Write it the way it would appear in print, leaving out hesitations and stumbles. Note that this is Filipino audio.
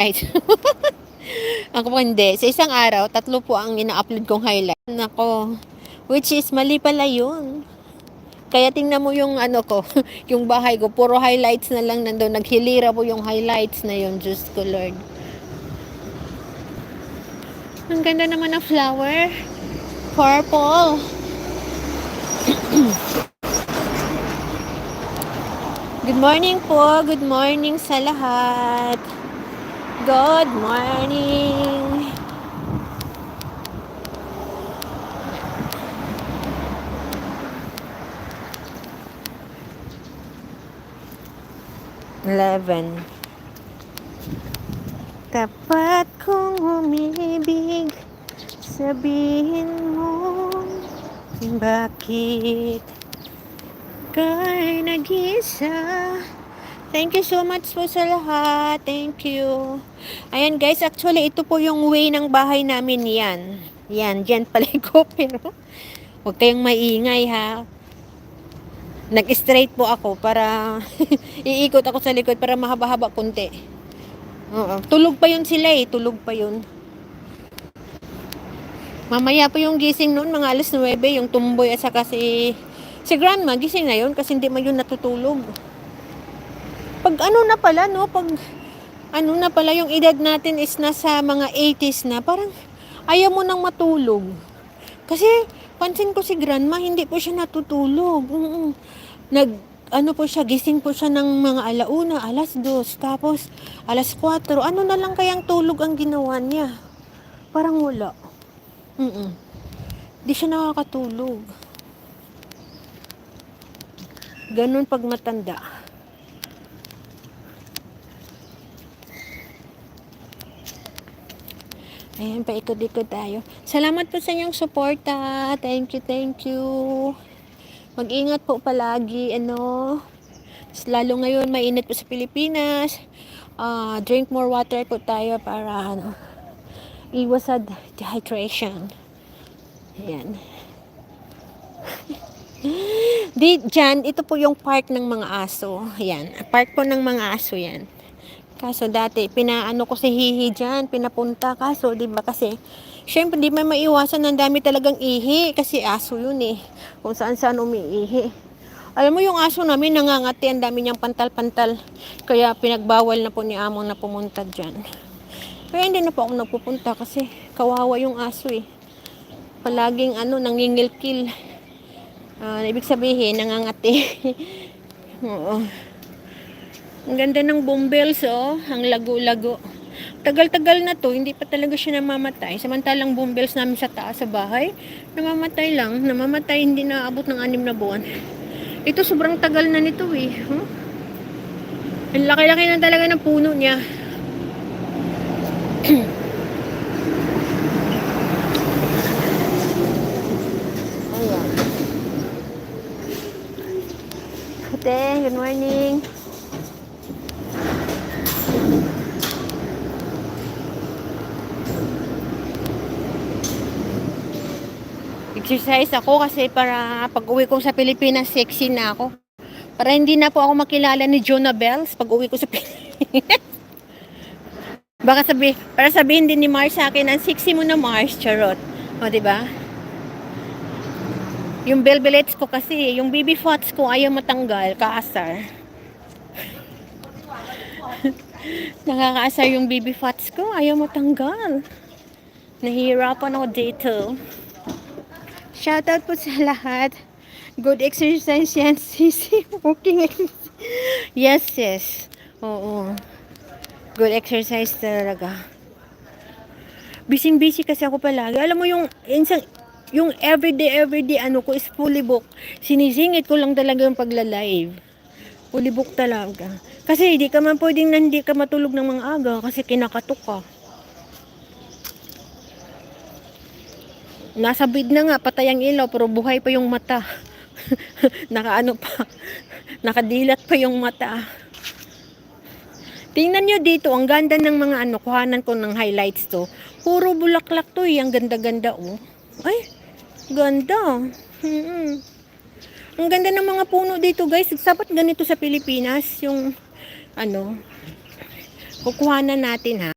Ay, ako po hindi. Sa isang araw, 3 po ang ina-upload kong highlight. Nako, which is mali pala yun. Kaya tingnan mo yung ano ko, yung bahay ko, puro highlights na lang nandun. Naghilira po yung highlights na yun. Diyos ko Lord. Ang ganda naman ng flower. Purple. Good morning po. Good morning sa lahat. Good morning. Eleven. Tapat kong umibig, sabihin mo bakit ka'y nag-isa. Thank you so much po sa lahat. Thank you. Ayan guys, actually ito po yung way ng bahay namin yan. Yan, dyan pala ko pero huwag kayong maingay ha. Nag-straight po ako para iikot ako sa likod para mahaba-haba kunti. Oo. Tulog pa yun sila eh. Tulog pa yun. Mamaya po yung gising noon, mga alas 9, yung tumboy at saka si grandma, gising na yun kasi hindi man yun natutulog. Pag ano na pala, no? Pag ano na pala, yung edad natin is nasa mga 80s na, parang ayaw mo nang matulog. Kasi, pansin ko si grandma, hindi po siya natutulog. Ano po siya, gising po siya ng mga alauna, alas 2, tapos alas 4. Ano na lang kayang tulog ang ginawa niya? Parang wala. Di siya nakakatulog. Ganun pag matanda. Ayan, paikot-ikot tayo. Salamat po sa inyong suporta. Thank you, thank you. Mag-ingat po palagi, lalo ngayon mainit po sa Pilipinas. Drink more water po tayo para iwas sa dehydration. Ayan. Dyan, ito po yung park ng mga aso. Ayan, park po ng mga aso yan. Kaso dati, pinaano ko si Hihi dyan, pinapunta. Kaso, di ba kasi, syempre, di may maiwasan, ang dami talagang ihi. Kasi aso yun eh. Kung saan-saan umiihi. Alam mo yung aso namin, nangangati, ang dami niyang pantal-pantal. Kaya pinagbawal na po ni Among na pumunta dyan. Kaya hindi na po ako nagpupunta kasi kawawa yung aso eh. Palaging nangingilkil. Ibig sabihin, nangangati. Oo. Ang ganda ng bumbles, oh. Ang lago-lago. Tagal-tagal na to, hindi pa talaga siya namamatay. Samantalang bumbles namin sa taas sa bahay, namamatay lang. Namamatay, hindi naabot ng 6 na buwan. Ito, sobrang tagal na nito eh. Huh? Ang laki-laki na talaga ng puno niya. Ayan. Ate, good morning. Exercise ako kasi para pag uwi ko sa Pilipinas, sexy na ako. Para hindi na po ako makilala ni Jonah Bells pag uwi ko sa Pilipinas. Baka para sabihin din ni Mars sa akin, ang sexy mo na Mars, charot. O, diba? Yung belbelets ko kasi, yung baby fats ko ayaw matanggal, kaasar. Nakakaasar yung baby fats ko, ayaw matanggal. Nahihirapan ako dito. Shoutout po sa lahat. Good exercise yan, sisi. Walking exercise. Yes, yes. Oo. Good exercise talaga. Busy kasi ako palagi. Alam mo yung everyday ko is fully booked. Sinisingit ko lang talaga yung pagla-live. Fully booked talaga. Kasi hindi ka man pwedeng hindi ka matulog ng mga aga kasi kinakatok ka. Nasa bid na nga, patay ang ilaw, pero buhay pa yung mata. Nakadilat pa yung mata. Tingnan nyo dito, ang ganda ng mga kuhanan ko ng highlights to. Puro bulaklak to eh, ang ganda-ganda oh. Ay, ganda. Ang ganda ng mga puno dito guys. Dapat ganito sa Pilipinas, yung kukuhanan natin ha.